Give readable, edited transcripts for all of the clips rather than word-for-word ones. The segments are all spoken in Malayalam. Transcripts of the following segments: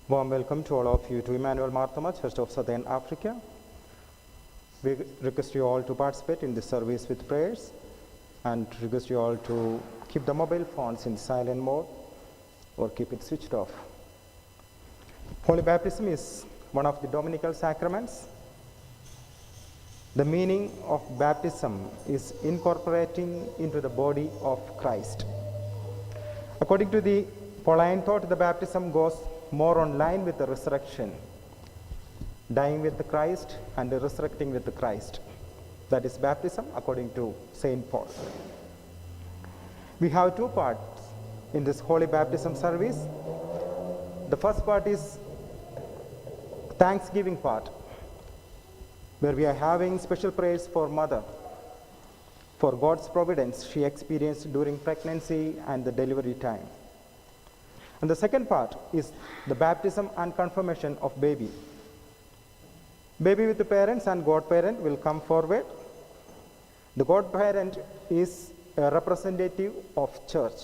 Warm welcome to all of you to Emmanuel Marthoma, Church of Southern Africa. We request you all to participate in this service with prayers and request you all to keep the mobile phones in silent mode or keep it switched off. Holy baptism is one of the Dominical sacraments. The meaning of baptism is incorporating into the body of Christ. According to the Pauline thought, the baptism goes more on line with the resurrection, dying with the Christ and resurrecting with the Christ. That is baptism according to Saint Paul. We have two parts in this holy baptism service. The first part is Thanksgiving part, where we are having special prayers for Mother, for God's providence she experienced during pregnancy and the delivery time. And the second part is the baptism and confirmation of baby. Baby with the parents and godparent will come forward. The godparent is a representative of church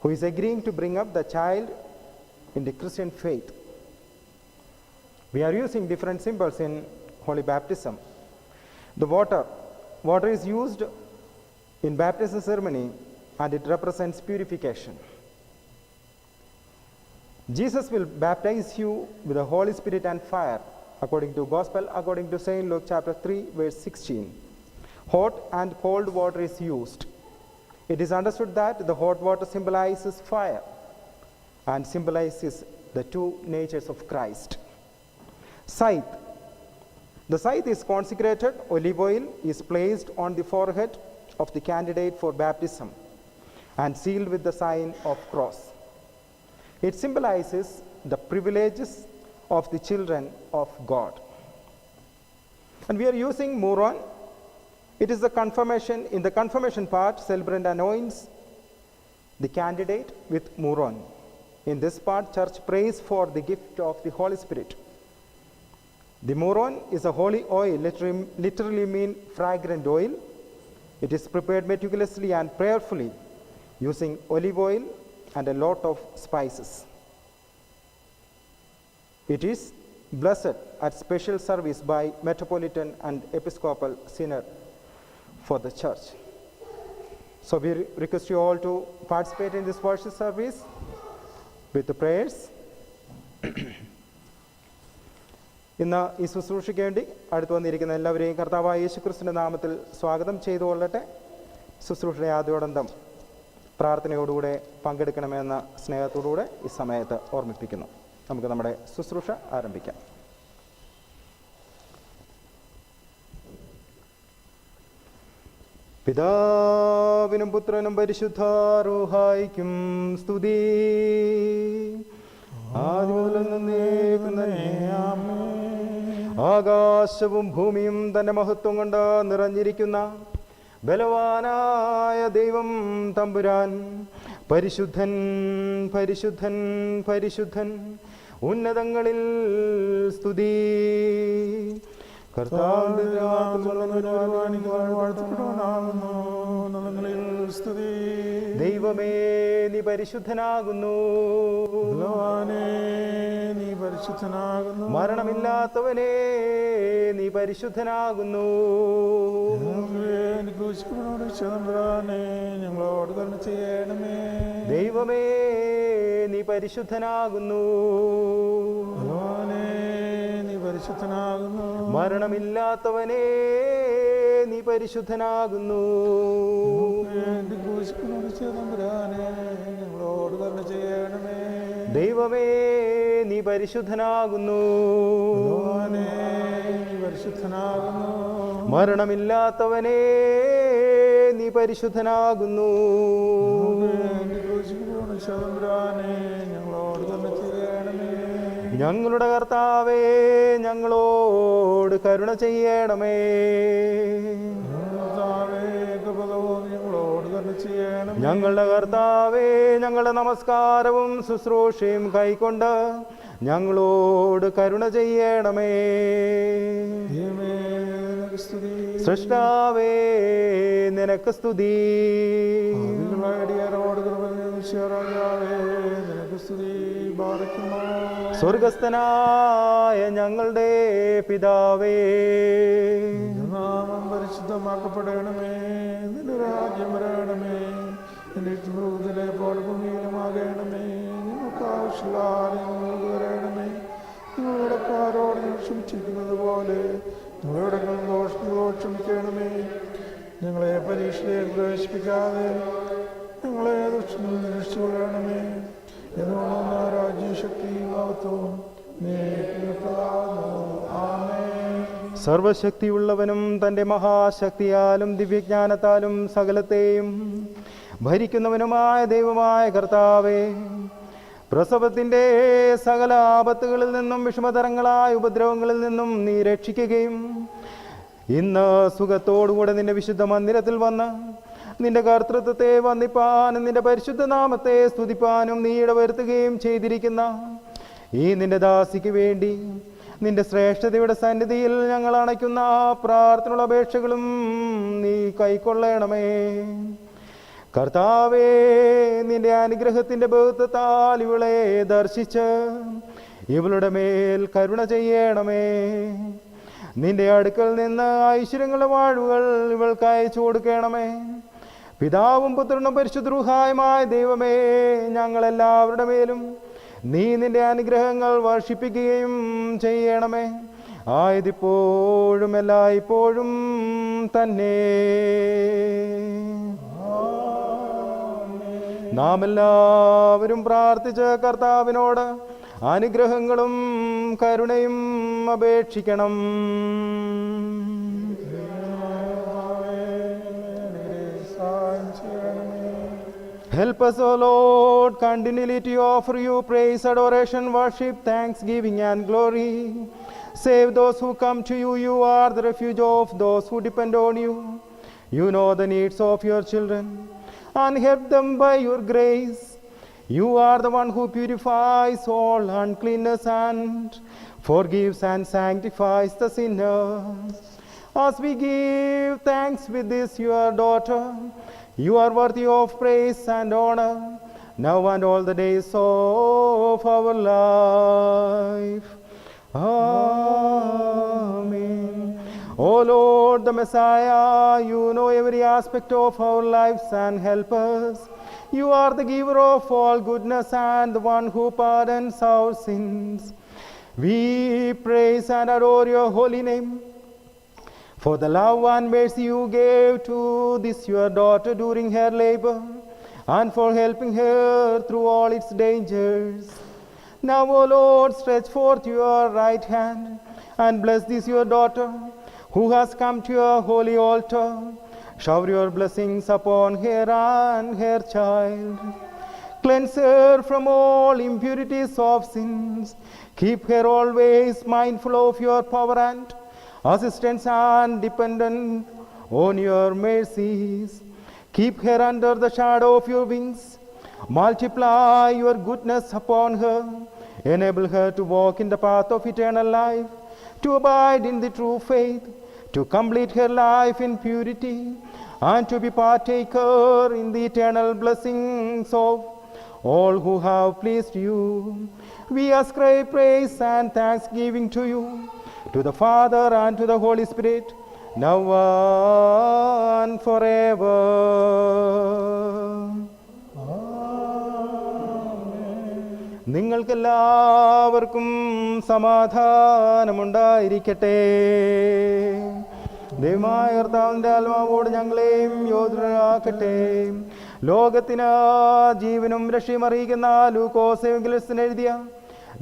who is agreeing to bring up the child in the Christian faith. We are using different symbols in holy baptism. The water is used in baptism ceremony and it represents purification. Jesus will baptize you with the Holy Spirit and fire, according to Gospel, according to St. Luke chapter 3, verse 16. Hot and cold water is used. It is understood that the hot water symbolizes fire and symbolizes the two natures of Christ. Scythe. The scythe is consecrated. Olive oil is placed on the forehead of the candidate for baptism and sealed with the sign of cross. It symbolizes the privileges of the children of God. And we are using Muron. It is the confirmation. In the confirmation part, celebrant anoints the candidate with Muron. In this part, church prays for the gift of the Holy Spirit. The Muron is a holy oil, literally mean fragrant oil. It is prepared meticulously and prayerfully using olive oil and a lot of spices. It is blessed at special service by Metropolitan and Episcopal Synod for the church. So we request you all to participate in this worship service with the prayers. ഇന്ന് ഈ ശുശ്രൂഷയ്ക്ക് വേണ്ടി അടുത്ത് വന്നിരിക്കുന്ന എല്ലാവരെയും കർത്താവായ യേശുക്രിസ്തുവിന്റെ നാമത്തിൽ സ്വാഗതം ചെയ്തുകൊള്ളട്ടെ. ശുശ്രൂഷയുടെ ആദ്യോടന്തം പ്രാർത്ഥനയോടുകൂടെ പങ്കെടുക്കണമെന്ന സ്നേഹത്തോടുകൂടെ ഈ സമയത്ത് ഓർമ്മിപ്പിക്കുന്നു. നമുക്ക് നമ്മുടെ ശുശ്രൂഷ ആരംഭിക്കാം. പിതാവിനും പുത്രനും പരിശുദ്ധ റൂഹായിക്കും സ്തുതി. ആകാശവും ഭൂമിയും തന്റെ മഹത്വം കൊണ്ട് നിറഞ്ഞിരിക്കുന്ന ബലവാനായ ദൈവം തമ്പുരാൻ പരിശുദ്ധൻ പരിശുദ്ധൻ പരിശുദ്ധൻ, ഉന്നതങ്ങളിൽ സ്തുതി. ദൈവമേ നീ പരിശുദ്ധനാകുന്നു, നീ പരിശുദ്ധനാകുന്നു. മരണമില്ലാത്തവനേ നീ പരിശുദ്ധനാകുന്നു. ഞങ്ങളോട് കരുണ ചെയ്യണമേ. ദൈവമേ നീ പരിശുദ്ധനാകുന്നു, നീ പരിശുദ്ധനാകുന്നു. മരണമില്ലാത്തവനേ നീ പരിശുദ്ധനാകുന്നു. ഞങ്ങളോട് കരുണ ചെയ്യണമേ. ദൈവമേ നീ പരിശുദ്ധനാകുന്നു, നീ പരിശുദ്ധനാകുന്നു. മരണമില്ലാത്തവനേ നീ പരിശുദ്ധനാകുന്നു. ഞങ്ങളോട് കരുണ ചെയ്യണമേ. ഞങ്ങളുടെ കർത്താവേ ഞങ്ങളോട് കരുണ ചെയ്യണമേ. ഞങ്ങളുടെ കർത്താവേ ഞങ്ങളുടെ നമസ്കാരവും ശുശ്രൂഷയും കൈക്കൊണ്ട് ഞങ്ങളോട് കരുണ ചെയ്യണമേ. സൃഷ്ടാവേ നിനക്ക് സ്തുതി. സ്തുതി ബാറയ്ക്കുമോ. സ്വർഗസ്ഥനായ ഞങ്ങളുടെ പിതാവേ, നാമം പരിശുദ്ധമാക്കപ്പെടണമേ. നിന്റെ രാജ്യം വരണമേ. നിന്റെ ഇഷ്ടപ്രഭുതിലെ പോലെ ഭൂമിയിലുമാകണമേ. ഞങ്ങൾക്ക് ആവശ്യമുള്ള ഞങ്ങൾക്ക് വരണമേ. നിങ്ങളുടെ കാരോട് ഞങ്ങൾ ക്ഷമിച്ചിരിക്കുന്നത് പോലെ ഞങ്ങളുടെ ദോഷങ്ങളോട് ക്ഷമിക്കണമേ. ഞങ്ങളെ പരീക്ഷയിലേക്ക് പ്രവേശിപ്പിക്കാതെ ഞങ്ങളെ ദുഷ്ടനിൽ രക്ഷിച്ചുകൊള്ളണമേ. എന്നുള്ള രാജ്യശക്തിയും മഹത്വവും ആമേൻ. സർവശക്തിയുള്ളവനും തൻ്റെ മഹാശക്തിയാലും ദിവ്യജ്ഞാനത്താലും സകലത്തെയും ഭരിക്കുന്നവനുമായ ദൈവമായ കർത്താവേ, പ്രസവത്തിൻ്റെ സകല ആപത്തുകളിൽ നിന്നും വിഷമതരങ്ങളായ ഉപദ്രവങ്ങളിൽ നിന്നും നീ രക്ഷിക്കുകയും ഇന്ന് സുഖത്തോടുകൂടെ നിന്റെ വിശുദ്ധ മന്ദിരത്തിൽ വന്ന് നിന്റെ കർത്തൃത്വത്തെ വന്ദിപ്പാനും നിന്റെ പരിശുദ്ധ നാമത്തെ സ്തുതിപ്പാനും നീ ഇടവരുത്തുകയും ചെയ്തിരിക്കുന്ന ഈ നിന്റെ ദാസിക്ക് വേണ്ടി നിന്റെ ശ്രേഷ്ഠതയുടെ സന്നിധിയിൽ ഞങ്ങൾ അണയ്ക്കുന്ന പ്രാർത്ഥനയുള്ള അപേക്ഷകളും നീ കൈക്കൊള്ളണമേ. കർത്താവേ, നിന്റെ അനുഗ്രഹത്തിൻ്റെ ബഹുത്വത്താൽ ഇവളെ ദർശിച്ച് ഇവളുടെ മേൽ കരുണ ചെയ്യണമേ. നിന്റെ അടുക്കൽ നിന്ന് ഐശ്വര്യങ്ങളുടെ വാഴുകൾ ഇവൾക്ക് അയച്ചു കൊടുക്കണമേ. പിതാവും പുത്രനും പരിശുദ്ധമായ ദൈവമേ, ഞങ്ങളെല്ലാവരുടെ മേലും നീ നിന്റെ അനുഗ്രഹങ്ങൾ വർഷിപ്പിക്കുകയും ചെയ്യണമേ. ആയതിപ്പോഴും എല്ലായ്പ്പോഴും തന്നെ. നാം എല്ലാവരും പ്രാർത്ഥിച്ച് കർത്താവിനോട് അനുഗ്രഹങ്ങളും കരുണയും അപേക്ഷിക്കണം. Help us, O Lord, continually to offer you praise, adoration, worship, thanksgiving, and glory. Save those who come to you. You are the refuge of those who depend on you. You know the needs of your children and help them by your grace. You are the one who purifies all uncleanness and forgives and sanctifies the sinner. As we give thanks with this, your daughter, you are worthy of praise and honor, now and all the days of our life. Amen. O Lord, the Messiah, you know every aspect of our lives and help us. You are the giver of all goodness and the one who pardons our sins. We praise and adore your holy name for the love and mercy you gave to this your daughter during her labor, and for helping her through all its dangers. Now, O Lord, stretch forth your right hand and bless this your daughter who has come to your holy altar. Shower your blessings upon her and her child. Cleanse her from all impurities of sins. Keep her always mindful of your power and assistance and dependent on your mercies. Keep her under the shadow of your wings. Multiply your goodness upon her. Enable her to walk in the path of eternal life, to abide in the true faith, to complete her life in purity, and to be partaker in the eternal blessings of all who have pleased you. We ascribe praise and thanksgiving to you, to the Father and to the Holy Spirit, now and forever. നിങ്ങൾക്കെല്ലാവർക്കും സമാധാനമുണ്ടായിരിക്കട്ടെ. ദൈവമായ കർത്താവിൻ്റെ ആത്മാവോട് ഞങ്ങളെയും യോധരാക്കട്ടെ. ലോകത്തിന് ജീവനും രക്ഷയും അറിയിക്കുന്ന ലൂക്കോസ് എവങ്കേലിസ്തൻ എഴുതിയ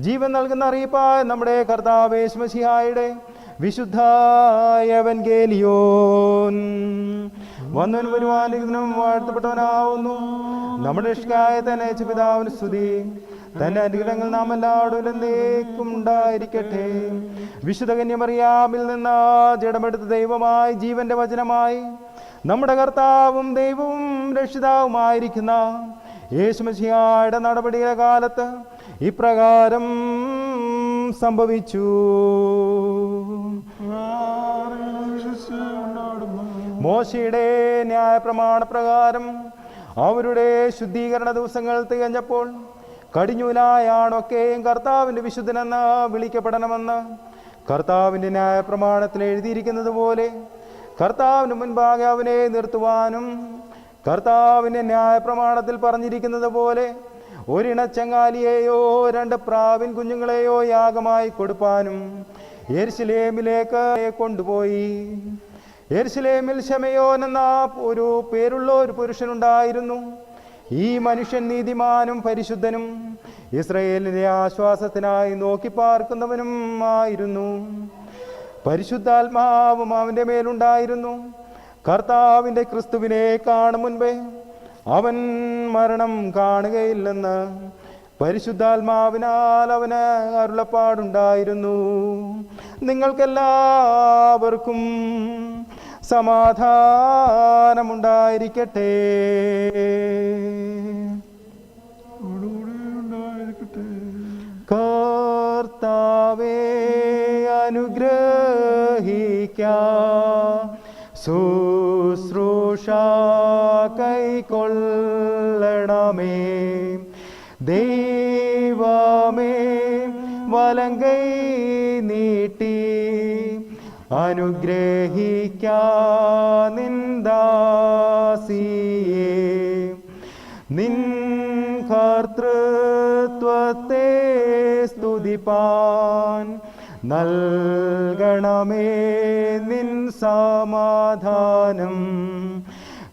ജീവൻ നൽകുന്ന അറിയിപ്പായ നമ്മുടെ കർത്താവ് യേശു മിശിഹായുടെ വിശുദ്ധ എവങ്കേലിയോൻ. വന്നവനും വരുവാനും വാഴ്ത്തപ്പെട്ടവനാവുന്നു നമ്മുടെ രക്ഷകനായ തന്നെ പിതാവിന് സ്തുതി. തന്റെ അനുഗ്രഹങ്ങൾ നാം എല്ലാവരും എന്നേക്കും ഉണ്ടായിരിക്കട്ടെ. വിശുദ്ധ കന്യമറിയാമിൽ നിന്ന് ജഡമെടുത്ത ദൈവമായി ജീവന്റെ വചനമായി നമ്മുടെ കർത്താവും ദൈവവും രക്ഷിതാവുമായിരിക്കുന്ന യേശു മിശിഹായുടെ നടപടിയുടെ കാലത്ത് ഇപ്രകാരം സംഭവിച്ചു. മോശയുടെ ന്യായപ്രമാണപ്രകാരം അവരുടെ ശുദ്ധീകരണ ദിവസങ്ങൾ തികഞ്ഞപ്പോൾ കടിഞ്ഞൂലായാണൊക്കെയും കർത്താവിൻ്റെ വിശുദ്ധനെന്ന് വിളിക്കപ്പെടണമെന്ന് കർത്താവിൻ്റെ ന്യായപ്രമാണത്തിൽ എഴുതിയിരിക്കുന്നത് പോലെ കർത്താവിന് മുൻപാകെ അവനെ നിർത്തുവാനും കർത്താവിൻ്റെ ന്യായപ്രമാണത്തിൽ പറഞ്ഞിരിക്കുന്നത് പോലെ ഒരിണച്ചങ്ങാലിയെയോ 2 പ്രാവിൻ കുഞ്ഞുങ്ങളെയോ യാഗമായി കൊടുപ്പാനും യെരുശലേമിലേക്ക് കൊണ്ടുപോയി. യെരുശലേമിൽ ശമയോൻ എന്ന ഒരു പേരുള്ള ഒരു പുരുഷനുണ്ടായിരുന്നു. ഈ മനുഷ്യൻ നീതിമാനും പരിശുദ്ധനും ഇസ്രായേലിന്റെ ആശ്വാസത്തിനായി നോക്കി പാർക്കുന്നവനും ആയിരുന്നു. പരിശുദ്ധാത്മാവും അവൻ്റെ മേലുണ്ടായിരുന്നു. കർത്താവിൻ്റെ ക്രിസ്തുവിനെ കാണും മുൻപേ അവൻ മരണം കാണുകയില്ലെന്ന് പരിശുദ്ധാത്മാവിനാൽ അവന് അരുളപ്പാടുണ്ടായിരുന്നു. നിങ്ങൾക്കെല്ലാവർക്കും സമാധാനമുണ്ടായിരിക്കട്ടെ. കർത്താവേ അനുഗ്രഹിക്കാം, ശുശ്രൂഷ കൈക്കൊള്ളണമേ. ദൈവമേ വലങ്കൈ നീട്ടി അനുഗ്രഹിക്കാം നിന്ദാസിയെ. നിൻ കർത്തൃത്വത്തെ സ്തുതിപ്പാൻ നൽകണമേ നിൻ സമാധാനം.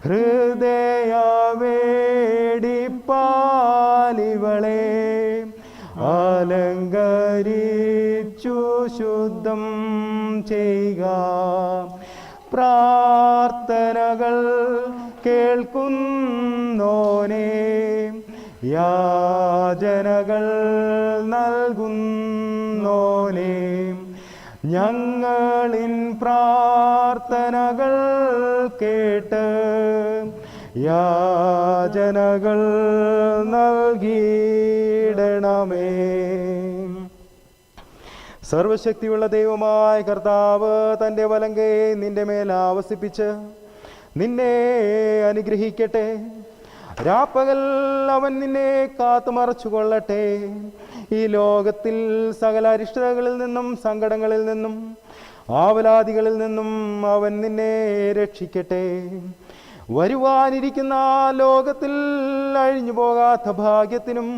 ഹൃദയവേടിപ്പാലിവളെ അലങ്കരിച്ചു ശുദ്ധം ചെയ്യുക. പ്രാർത്ഥനകൾ കേൾക്കുന്നോനെ, യാചനകൾ നൽകുന്നോനെ, ഞങ്ങളിൻ പ്രാർത്ഥനകൾ കേട്ട് യാചനകൾ നൽകിയിടണമേ. സർവശക്തിയുള്ള ദൈവമായ കർത്താവ് തൻ്റെ വലങ്കൈ നിന്റെ മേൽ ആവസിപ്പിച്ച് നിന്നെ അനുഗ്രഹിക്കട്ടെ. രാപ്പകൽ അവൻ നിന്നെ കാത്തുമറച്ചു കൊള്ളട്ടെ. ഈ ലോകത്തിൽ സകല അരിഷ്ടതകളിൽ നിന്നും സങ്കടങ്ങളിൽ നിന്നും ആവലാദികളിൽ നിന്നും അവൻ നിന്നെ രക്ഷിക്കട്ടെ. വരുവാനിരിക്കുന്ന ലോകത്തിൽ അഴിഞ്ഞു പോകാത്ത ഭാഗ്യത്തിനും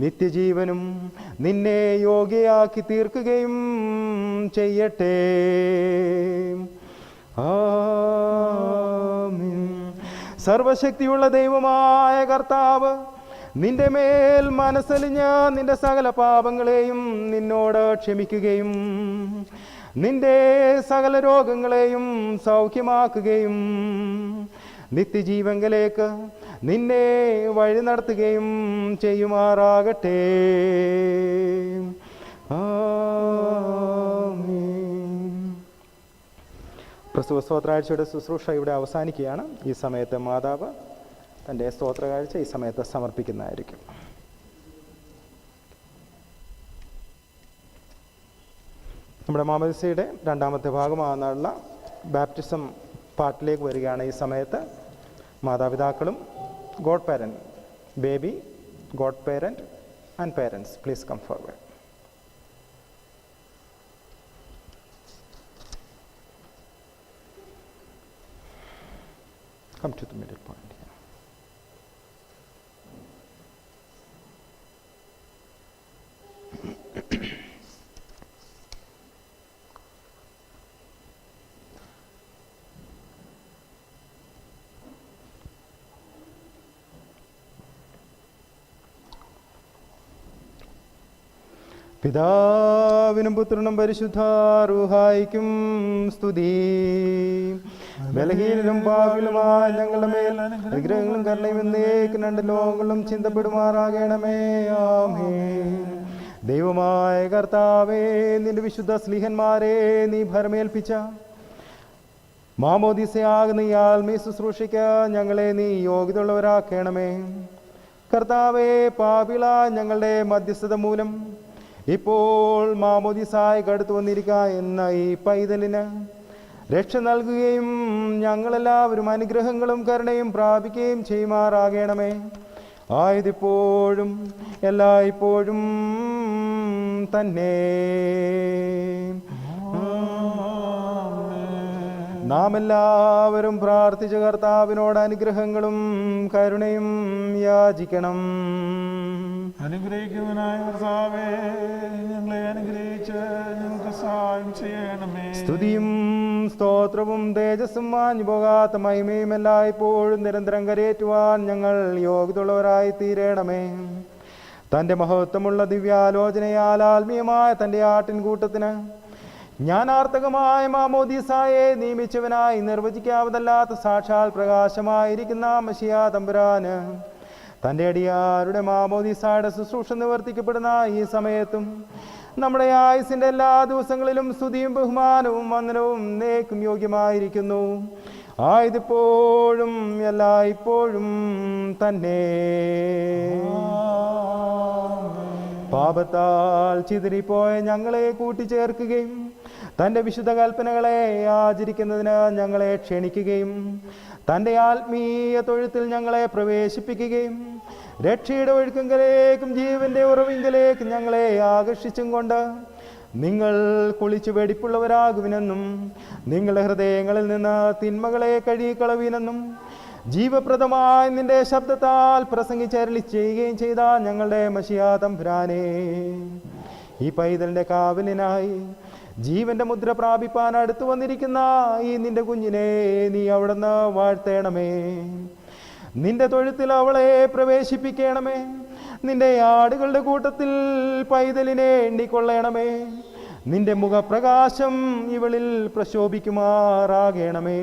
നിത്യജീവനും നിന്നെ യോഗ്യയാക്കി തീർക്കുകയും ചെയ്യട്ടെ. ആമേൻ. സർവശക്തിയുള്ള ദൈവമായ കർത്താവ് നിന്റെ മേൽ മനസ്സലിഞ്ഞ് നിന്റെ സകല പാപങ്ങളെയും നിന്നോട് ക്ഷമിക്കുകയും നിന്റെ സകല രോഗങ്ങളെയും സൗഖ്യമാക്കുകയും നിത്യജീവങ്കലേക്ക് നിന്നെ വഴി നടത്തുകയും ചെയ്യുമാറാകട്ടെ. പ്രസവ സ്തോത്രാഴ്ചയുടെ ശുശ്രൂഷ ഇവിടെ അവസാനിക്കുകയാണ്. ഈ സമയത്ത് മാതാവ് തൻ്റെ സ്തോത്രകാഴ്ച ഈ സമയത്ത് സമർപ്പിക്കുന്നതായിരിക്കും. നമ്മുടെ മാമോദീസയുടെ 2ാമത്തെ ഭാഗമാകുന്നുള്ള ബാപ്റ്റിസം പാർട്ടിലേക്ക് വരികയാണ്. ഈ സമയത്ത് മാതാപിതാക്കളും god parent, baby, god parent and parents, please come forward. Come to the middle point here. പിതാവിനും പുത്രനും പരിശുദ്ധ റൂഹായിക്കും സ്തുതി. ബലഹീനരും പാപികളുമായ ഞങ്ങളുടെ മേൽ അനുഗ്രഹങ്ങളും കരുണയും എന്നേക്കും 2 ലോകങ്ങളും ചിന്തപ്പെടുമാറാകണമേ. ആമേൻ. ദൈവമായ കർത്താവേ, നിന്റെ വിശുദ്ധ സ്ലീഹന്മാരെ നീ ഭരമേൽപ്പിച്ച മാമോദീസയാകുന്ന ഈ ആത്മീയ ശുശ്രൂഷയ്ക്ക് ഞങ്ങളെ നീ യോഗ്യതയുള്ളവരാക്കണമേ. കർത്താവേ, പാപികള ഞങ്ങളുടെ മധ്യസ്ഥത മൂലം ഇപ്പോൾ മാമോദീസായി കടത്തു വന്നിരിക്കുക എന്ന ഈ പൈതലിന് രക്ഷ നൽകുകയും ഞങ്ങളെല്ലാവരും അനുഗ്രഹങ്ങളും കരുണയും പ്രാപിക്കുകയും ചെയ്യുമാറാകണമേ. ആയതിപ്പോഴും എല്ലായ്പ്പോഴും തന്നെ. നാം എല്ലാവരും പ്രാർത്ഥിച്ച കർത്താവിനോട് അനുഗ്രഹങ്ങളും കരുണയും യാചിക്കണം. അനുഗ്രഹിക്കുന്നതിനായ കർത്താവേ, ഞങ്ങളെ അനുഗ്രഹിച്ച് ഞങ്ങൾക്ക് സഹായം ചെയ്യണമേ. സ്തുതിയും സ്തോത്രവും തേജസ്സും മാഞ്ഞു പോകാത്ത മഹിമയും എല്ലായ്പ്പോഴും നിരന്തരം കരയേറ്റുവാൻ ഞങ്ങൾ യോഗ്യതയുള്ളവരായി തീരണമേ. തൻ്റെ മഹത്വമുള്ള ദിവ്യാലോചനയാൽ ആത്മീയമായ തൻ്റെ ആട്ടിൻകൂട്ടത്തിന് ജ്ഞാനാർത്ഥകമായ മാമോദീസായെ നിയമിച്ചവനായി നിർവചിക്കാവതല്ലാത്ത സാക്ഷാൽ പ്രകാശമായിരിക്കുന്ന മശിഹാ തമ്പുരാന് തൻ്റെ അടിയാരുടെ മാമോദീസായുടെ ശുശ്രൂഷ നിവർത്തിക്കപ്പെടുന്ന ഈ സമയത്തും നമ്മുടെ ആയുസിൻ്റെ എല്ലാ ദിവസങ്ങളിലും സ്തുതിയും ബഹുമാനവും വന്ദനവും നേക്കും യോഗ്യമായിരിക്കുന്നു. ആയതിപ്പോഴും എല്ലായ്പ്പോഴും തന്നെ. പാപത്താൽ ചിതറിപ്പോയ ഞങ്ങളെ കൂട്ടിച്ചേർക്കുകയും തൻ്റെ വിശുദ്ധ കൽപ്പനകളെ ആചരിക്കുന്നതിന് ഞങ്ങളെ ക്ഷണിക്കുകയും തൻ്റെ ആത്മീയ തൊഴുത്തിൽ ഞങ്ങളെ പ്രവേശിപ്പിക്കുകയും രക്ഷയുടെ ഒഴുക്കങ്കിലേക്കും ജീവന്റെ ഉറവിങ്കലേക്കും ഞങ്ങളെ ആകർഷിച്ചും കൊണ്ട് നിങ്ങൾ കുളിച്ചു വെടിപ്പുള്ളവരാകുവിനെന്നും നിങ്ങളുടെ ഹൃദയങ്ങളിൽ നിന്ന് തിന്മകളെ കഴുകിക്കളവിനെന്നും ജീവപ്രദമായ നിന്റെ ശബ്ദത്താൽ പ്രസംഗിച്ചരളി ചെയ്യുകയും ചെയ്ത ഞങ്ങളുടെ മശിഹാ തമ്പുരാനേ, ഈ പൈതലിൻ്റെ കാവലിനായി ജീവന്റെ മുദ്ര പ്രാപിപ്പാൻ അടുത്തു വന്നിരിക്കുന്ന ഈ നിന്റെ കുഞ്ഞിനെ നീ അവിടുന്ന് വാഴ്ത്തേണമേ. നിന്റെ തൊഴുത്തിൽ അവളെ പ്രവേശിപ്പിക്കണമേ. നിന്റെ ആടുകളുടെ കൂട്ടത്തിൽ പൈതലിനെ എണ്ണിക്കൊള്ളണമേ. നിന്റെ മുഖപ്രകാശം ഇവളിൽ പ്രശോഭിക്കുമാറാകണമേ.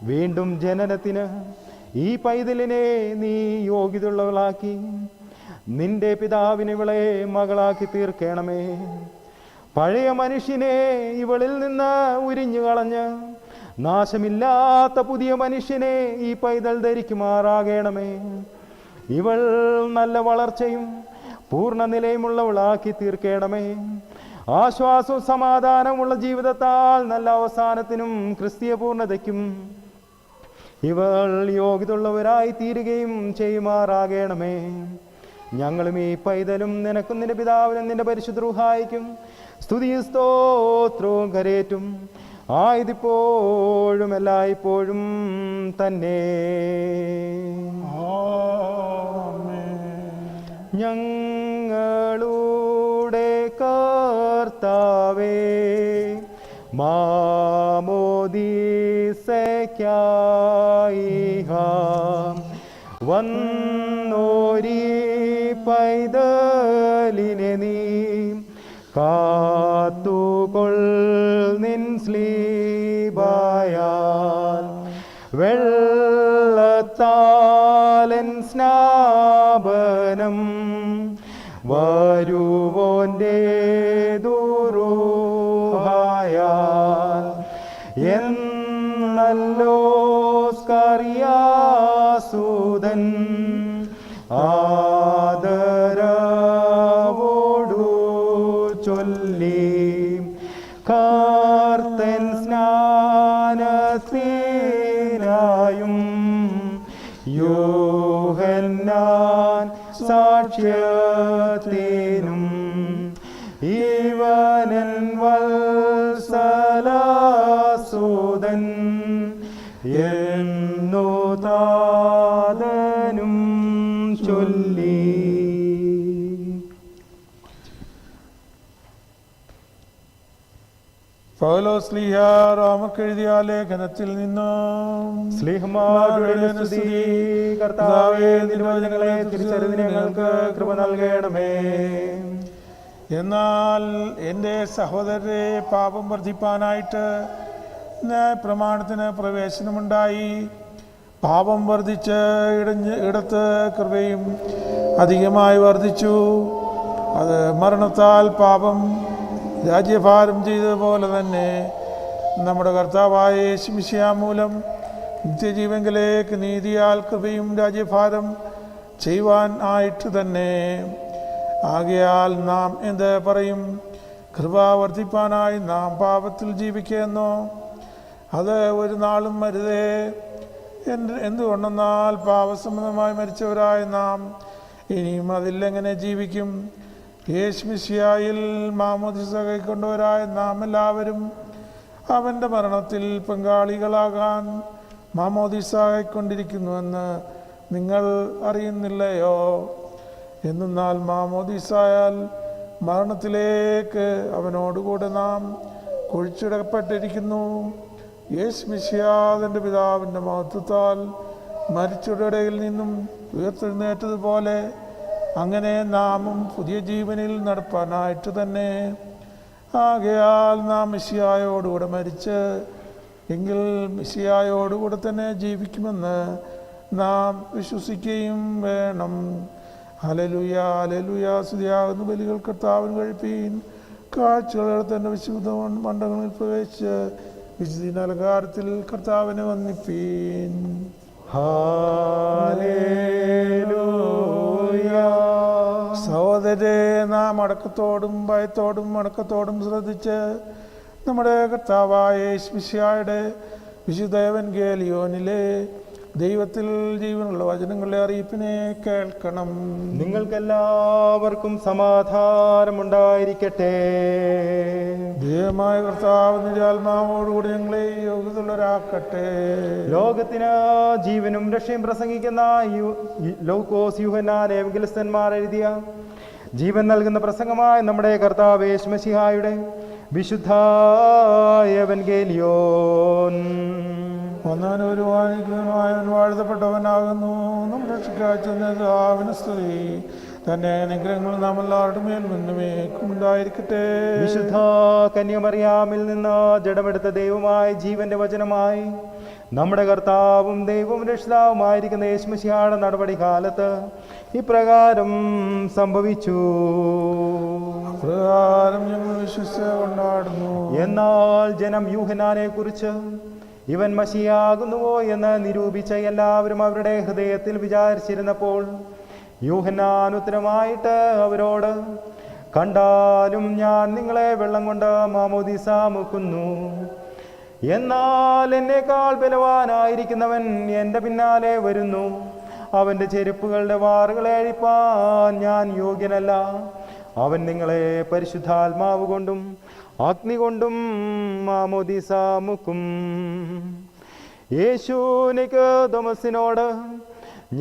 വീണ്ടും ജനനത്തിന് ഈ പൈതലിനെ നീ യോഗ്യതയുള്ളവളാക്കി നിന്റെ പിതാവിനെ ഇവളെ മകളാക്കി തീർക്കണമേ. പഴയ മനുഷ്യനെ ഇവളിൽ നിന്ന് ഉരിഞ്ഞു കളഞ്ഞ് നാശമില്ലാത്ത പുതിയ മനുഷ്യനെ ഈ പൈതൽ ധരിക്കുമാറാകണമേ. ഇവൾ നല്ല വളർച്ചയും പൂർണ്ണ നിലയുമുള്ളവളാക്കി തീർക്കണമേ. ആശ്വാസവും സമാധാനമുള്ള ജീവിതത്താൽ നല്ല അവസാനത്തിനും ക്രിസ്തീയ പൂർണ്ണതയ്ക്കും ഇവൾ യോഗ്യതയുള്ളവരായി തീരുകയും ചെയ്യുമാറാകണമേ. ഞങ്ങളും ഈ പൈതലും നിനക്കും നിന്റെ പിതാവിനും നിന്റെ പരിശുദ്ധ റൂഹായിക്കും സ്തുതിയും സ്തോത്രവും കരേറ്റും ആയതിപ്പോഴും എല്ലായ്പ്പോഴും തന്നെ. ഞങ്ങളുടെ കർത്താവേ, മാമോദീസയ്ക്കായി വന്നോരീ പൈതലിനെ നീ കാത്തുകൊൾ. നിൻ സ്ലീബായാൽ വെള്ളത്താലൻ സ്നാപനം വരുവോൻ്റെ ദുരൂഹായാൽ എന്നല്ലോ സ്കറിയാസൂതൻ ആദരവോടു ചൊല്ലി കാർത്തൻ സ്നാനത്തിനായും യോഹന്നാൻ സാക്ഷ്യത്തിനും ഇവനൻ വത്സലാസൂതൻ എന്നു താതനും ചൊല്ലി. പൗലോസ് ശ്ലീഹ റോമക്കെഴുതിയ ലേഖനത്തിൽ നിന്നും സ്ലീഹന്മാരുടെ സ്തുതി. കർത്താവേ, നിന്റെ വചനങ്ങളെ തിരിച്ചറിഞ്ഞ് ഞങ്ങൾക്ക് കൃപ നൽകണമേ. എന്നാൽ എൻ്റെ സഹോദരരെ, പാപം വർദ്ധിപ്പാനായിട്ട് ന്യായപ്രമാണത്തിന് പ്രവേശനമുണ്ടായി. പാപം വർദ്ധിച്ച് ഇടത്ത് കൃപയും അധികമായി വർദ്ധിച്ചു. അത് മരണത്താൽ പാപം രാജ്യഭാരം ചെയ്തതുപോലെ തന്നെ നമ്മുടെ കർത്താവായ യേശു മിശിഹാ മൂലം നിത്യജീവങ്കിലേക്ക് നീതിയാൽ കൃപയും രാജ്യഭാരം ചെയ്യുവാൻ ആയിട്ട് തന്നെ. ആകയാൽ നാം എന്ത് പറയും? കൃപ വർദ്ധിപ്പാനായി നാം പാപത്തിൽ ജീവിക്കുന്നോ? അത് ഒരു നാളും അരുതേ. എന്തുകൊണ്ടെന്നാൽ പാപസംബന്ധമായി മരിച്ചവരായ നാം ഇനിയും അതിലെങ്ങനെ ജീവിക്കും? യേശുമിശിഹായിൽ മാമോദിസ കൈക്കൊണ്ടവരായ നാം എല്ലാവരും അവൻ്റെ മരണത്തിൽ പങ്കാളികളാകാൻ മാമോദിസ കൈക്കൊണ്ടിരിക്കുന്നുവെന്ന് നിങ്ങൾ അറിയുന്നില്ലയോ? എന്നാൽ മാമോദിസായാൽ മരണത്തിലേക്ക് അവനോടുകൂടെ നാം കുഴിച്ചിടപ്പെട്ടിരിക്കുന്നു. യേശുമിശിഹാ തൻ്റെ പിതാവിൻ്റെ മഹത്വത്താൽ മരിച്ചവരുടെ ഇടയിൽ നിന്നും ഉയർത്തെഴുന്നേറ്റതുപോലെ അങ്ങനെ നാമും പുതിയ ജീവനിൽ നടപ്പാനായിട്ട് തന്നെ. ആകയാൽ നാം മിശിഹായോടുകൂടെ മരിച്ച് എങ്കിൽ മിശിഹായോടുകൂടെ തന്നെ ജീവിക്കുമെന്ന് നാം വിശ്വസിക്കുകയും വേണം. Hallelujah, hallelujah. സ്തുതിയാകുന്ന ബലികൾ കർത്താവിന് കഴിപ്പീൻ. കാഴ്ചകളെ തൻ്റെ വിശുദ്ധ മണ്ഡലങ്ങളിൽ പ്രവേശിച്ച് വിശുദ്ധ അലങ്കാരത്തിൽ കർത്താവിനെ വന്ദിപ്പീൻ. ഹല്ലേലൂയ. സഹോദരരെ, നാം അടക്കത്തോടും ഭയത്തോടും അടക്കത്തോടും ശ്രദ്ധിച്ച് നമ്മുടെ കർത്താവായ യേശുമിശിഹായുടെ വിശുദ്ധ എവൻഗേലിയോനിലെ ദൈവത്തിൽ ജീവനുള്ള വചനങ്ങളുടെ അറിയിപ്പിനെ കേൾക്കണം. നിങ്ങൾക്കെല്ലാവർക്കും സമാധാനമുണ്ടായിരിക്കട്ടെ. ദൈവമായ കർത്താവ് നിന്റെ ആത്മാവോടുകൂടി ഞങ്ങളെ യോഗ്യതയുള്ളവരാക്കട്ടെ. ലോകത്തിന് ജീവനും രക്ഷയും പ്രസംഗിക്കുന്ന ലൂക്കോസ്, യൂഹന്നാൻ എവങ്കലിസ്തന്മാർ എഴുതിയ ജീവൻ നൽകുന്ന പ്രസംഗമായ നമ്മുടെ കർത്താവ് യേശുമിശിഹായുടെ വിശുദ്ധ എവൻഗേലിയോൻ. ഒന്നാനൊരുവാനിക്കുന്നവൻ വാഴ്ത്തപ്പെട്ടവനാകുന്നു. നമ്മുടെ രക്ഷയ്ക്കാവിന് സ്തുതി. തന്നെ അനുഗ്രഹങ്ങൾ നാം എല്ലാവരുടെ മേലും ഉണ്ടായിരിക്കട്ടെ. വിശുദ്ധ കന്യമറിയാമിൽ നിന്ന് ജഡമെടുത്ത ദൈവമായി ജീവന്റെ വചനമായി നമ്മുടെ കർത്താവും ദൈവവും രക്ഷിതാവുമായിരിക്കുന്ന യേശുമിശിഹായുടെ നടപടി കാലത്ത് ഇപ്രകാരം സംഭവിച്ചു. പ്രകാരം ഞങ്ങൾ വിശ്വസിച്ച് കൊണ്ടാടുന്നു. എന്നാൽ ജനം യൂഹന്നാനെ കുറിച്ച് ഇവൻ മശിയാകുന്നുവോ എന്ന് നിരൂപിച്ച എല്ലാവരും അവരുടെ ഹൃദയത്തിൽ വിചാരിച്ചിരുന്നപ്പോൾ യൂഹന്നാൻ ഉത്തരമായിട്ട് അവരോട്, കണ്ടാലും ഞാൻ നിങ്ങളെ വെള്ളം കൊണ്ട് മാമോദിസ മുക്കുന്നു. എന്നാൽ എന്നേക്കാൾ ബലവാനായിരിക്കുന്നവൻ എൻ്റെ പിന്നാലെ വരുന്നു. അവൻ്റെ ചെരുപ്പുകളുടെ വാറുകളെ അഴിപ്പാൻ ഞാൻ യോഗ്യനല്ല. അവൻ നിങ്ങളെ പരിശുദ്ധാത്മാവ് കൊണ്ടും അഗ്നി കൊണ്ടും മാമോദിസ മുക്കും. യേശു നിക്കോദോമസിനോട്,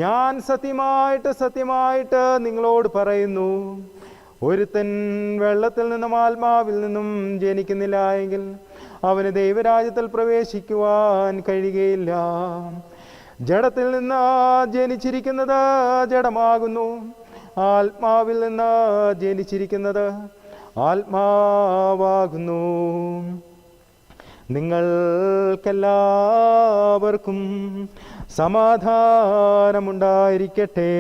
ഞാൻ സത്യമായിട്ട് നിങ്ങളോട് പറയുന്നു, ഒരുത്തൻ വെള്ളത്തിൽ നിന്നും ആത്മാവിൽ നിന്നും ജനിക്കുന്നില്ല എങ്കിൽ അവന് ദൈവരാജ്യത്തിൽ പ്രവേശിക്കുവാൻ കഴിയുകയില്ല. ജഡത്തിൽ നിന്ന് ജനിച്ചിരിക്കുന്നത് ജഡമാകുന്നു, ആത്മാവിൽ നിന്ന് ജനിച്ചിരിക്കുന്നത് ആത്മാവാകുന്നു. നിങ്ങൾക്കെല്ലാവർക്കും സമാധാനമുണ്ടായിരിക്കട്ടെ.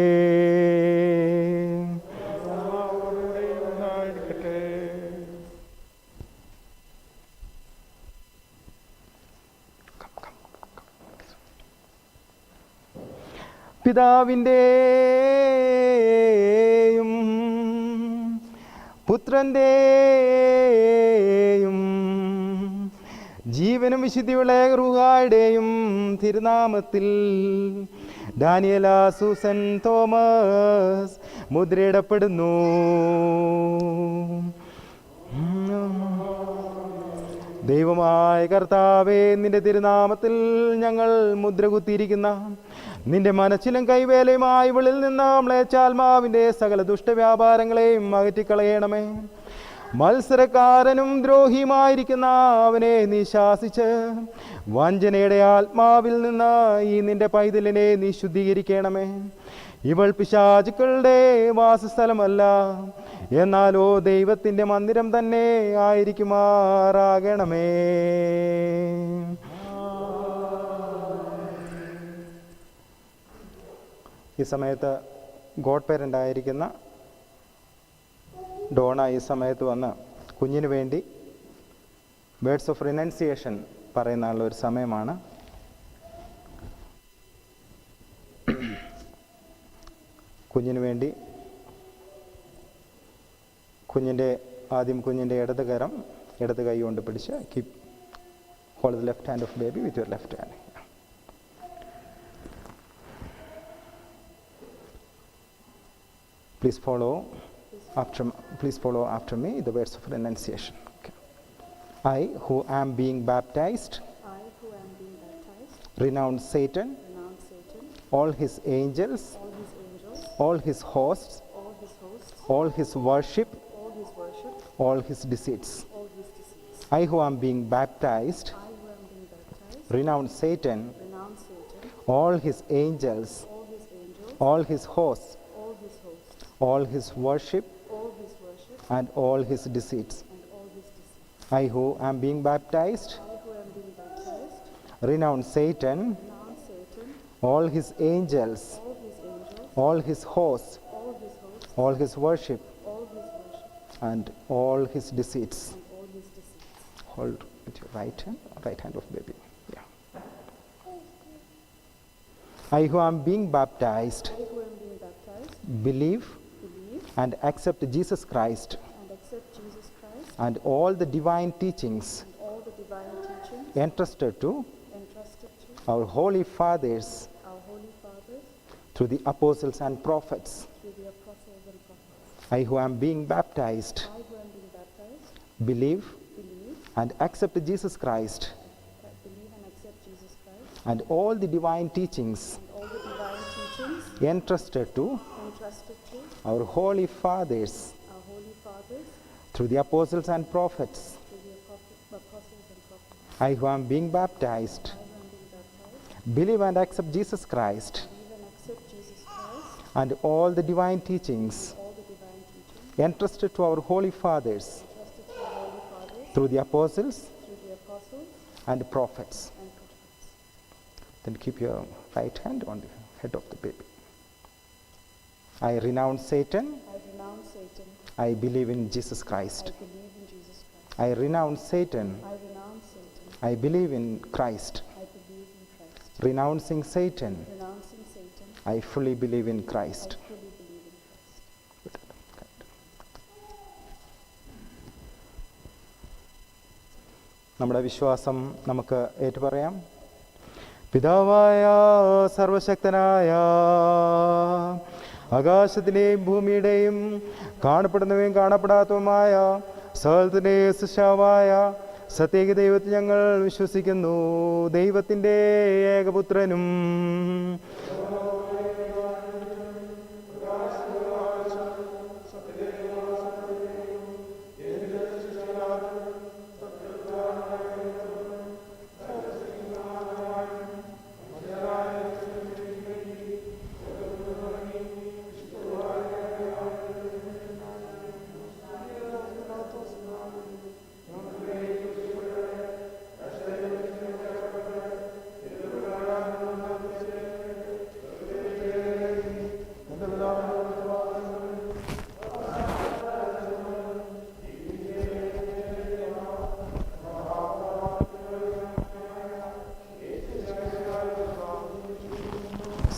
പിതാവിൻ്റെയും പുത്രൻ്റെയും ജീവനും വിശുദ്ധിയുള്ള റൂഹായുടെയും തിരുനാമത്തിൽ ഡാനിയേൽ, സൂസൻ, തോമസ് മുദ്രയിടപ്പെടുന്നു. ദൈവമായ കർത്താവേ, നിന്റെ തിരുനാമത്തിൽ ഞങ്ങൾ മുദ്ര കുത്തിയിരിക്കുന്ന നിന്റെ മനസ്സിലും കൈവേലയുമായി ഇവളിൽ നിന്ന് മ്ലേച്ഛാത്മാവിൻ്റെ സകല ദുഷ്ടവ്യാപാരങ്ങളെയും അകറ്റിക്കളയണമേ. മത്സരക്കാരനും ദ്രോഹിയുമായിരിക്കുന്ന അവനെ നീ ശാസിച്ച് വഞ്ചനയുടെ ആത്മാവിൽ നിന്ന് ഈ നിന്റെ പൈതലിനെ നീ ശുദ്ധീകരിക്കണമേ. ഇവൾ പിശാചുക്കളുടെ വാസസ്ഥലമല്ല, എന്നാലോ ദൈവത്തിൻ്റെ മന്ദിരം തന്നെ ആയിരിക്കുമാറാകണമേ. ഈ സമയത്ത് ഗോഡ് പേരൻ്റ് ആയിരിക്കുന്ന ഡോണ ഈ സമയത്ത് വന്ന് കുഞ്ഞിന് വേണ്ടി വേർഡ്സ് ഓഫ് റിനൗൺസിയേഷൻ പറയുന്നുള്ള ഒരു സമയമാണ്. കുഞ്ഞിന് വേണ്ടി ആദ്യം കുഞ്ഞിൻ്റെ ഇടത് കൈ കൊണ്ട് പിടിച്ച് keep hold the left hand of baby with your left hand. Please follow after me the words of renunciation. Okay. I, who am being baptized, renounce Satan, all his angels, all his hosts, all his worship, all his deceits. I, who am being baptized, renounce Satan, all his angels, all his hosts, all his worship, and all his deceits. I, who am being baptized, renounce Satan, all his angels, all his hosts, all his worship, and all his deceits. Hold with your right hand of baby. Yeah. I, who am being baptized, believe and accept Jesus Christ and all the divine teachings entrusted to our holy fathers through the apostles and prophets. I, who am being baptized, believe and accept Jesus Christ and all the divine teachings entrusted to our holy fathers through the apostles and prophets. I, who am being baptized, believe and accept Jesus Christ and all the divine teachings entrusted to our holy fathers through the apostles and prophets. Then keep your right hand on the head of the baby. I renounce Satan. I believe in Jesus Christ. I renounce Satan. I believe in Christ. Renouncing Satan, I fully believe in Christ. നമ്മുടെ വിശ്വാസം നമുക്ക് ഏറ്റുപറയാം. പിതാവായ സർവശക്തനായ ആകാശത്തിൻ്റെയും ഭൂമിയുടെയും കാണപ്പെടുന്നവയും കാണപ്പെടാത്തതുമായ സകലത്തിൻ്റെ സൃഷ്ടാവായ സത്യേക ദൈവത്തിൽ ഞങ്ങൾ വിശ്വസിക്കുന്നു. ദൈവത്തിൻ്റെ ഏകപുത്രനും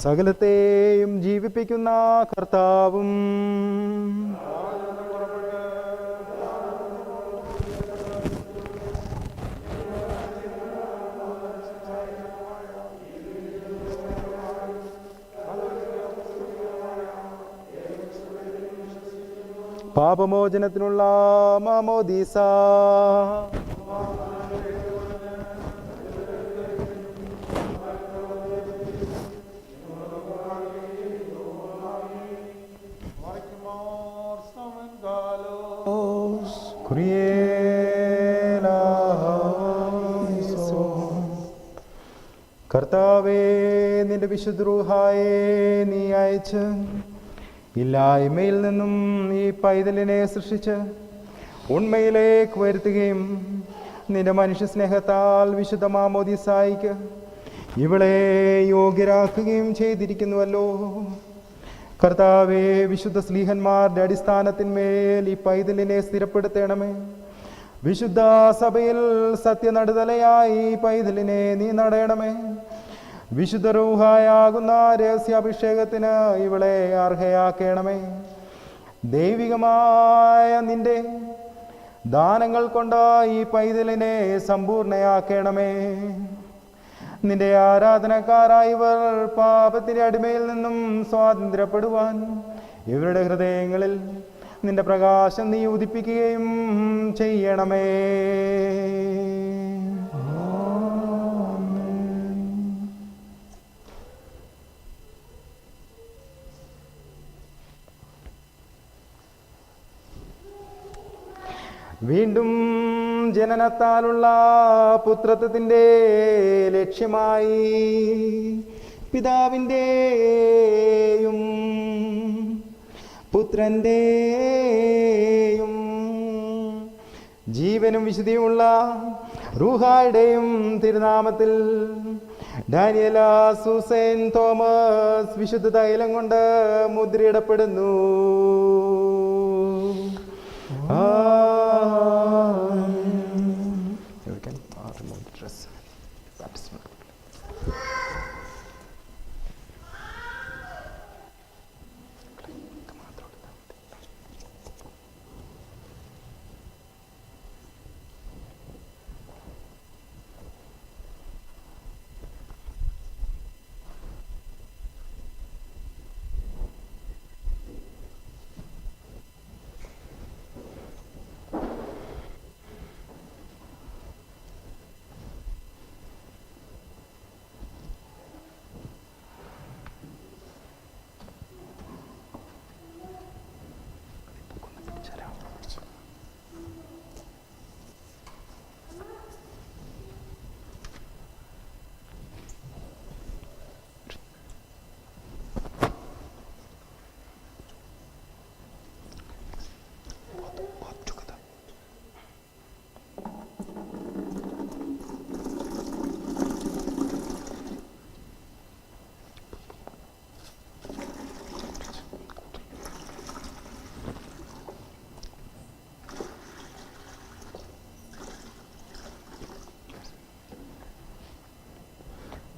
സകലത്തെയും ജീവിപ്പിക്കുന്ന കർത്താവും പാപമോചനത്തിനുള്ള മാമോദീസ കർത്താവേ, നിന്റെ വിശുദ്ധ റൂഹായെ നീ അയച്ച് ഇല്ലായ്മയിൽ നിന്നും ഈ പൈതലിനെ സൃഷ്ടിച്ച് ഉണ്മയിലേക്ക് വരുത്തുകയും നിന്റെ മനുഷ്യ സ്നേഹത്താൽ വിശുദ്ധ മാമോദീസായിക്ക് ഇവളെ യോഗ്യരാക്കുകയും ചെയ്തിരിക്കുന്നുവല്ലോ. കർത്താവേ, വിശുദ്ധ സ്ലീഹന്മാരുടെ അടിസ്ഥാനത്തിന്മേൽ ഈ പൈതലിനെ സ്ഥിരപ്പെടുത്തണമേ. വിശുദ്ധ സഭയിൽ സത്യനടുതലയായി പൈതലിനെ നീ നടയണമേ. വിശുദ്ധ റൂഹായാകുന്ന രഹസ്യാഭിഷേകത്തിന് ഇവളെ അർഹയാക്കണമേ. ദൈവികമായ നിന്റെ ദാനങ്ങൾ കൊണ്ട് ഈ പൈതലിനെ സമ്പൂർണയാക്കണമേ. നിന്റെ ആരാധനക്കാരായവർ പാപത്തിന്റെ അടിമയിൽ നിന്നും സ്വാതന്ത്ര്യപ്പെടുവാൻ ഇവരുടെ ഹൃദയങ്ങളിൽ നിന്റെ പ്രകാശം നീ ഉദിപ്പിക്കുകയും ചെയ്യണമേ. വീണ്ടും ജനനത്താലുള്ള പുത്രത്വത്തിൻ്റെ ലക്ഷ്യമായി പിതാവിൻ്റെയും പുത്രൻ്റെയും ജീവനും വിശുദ്ധിയുമുള്ള റൂഹായുടെയും തിരുനാമത്തിൽ ഡാനിയേൽ, സൂസൻ, തോമസ് വിശുദ്ധ തൈലം കൊണ്ട് മുദ്രയിടപ്പെടുന്നു.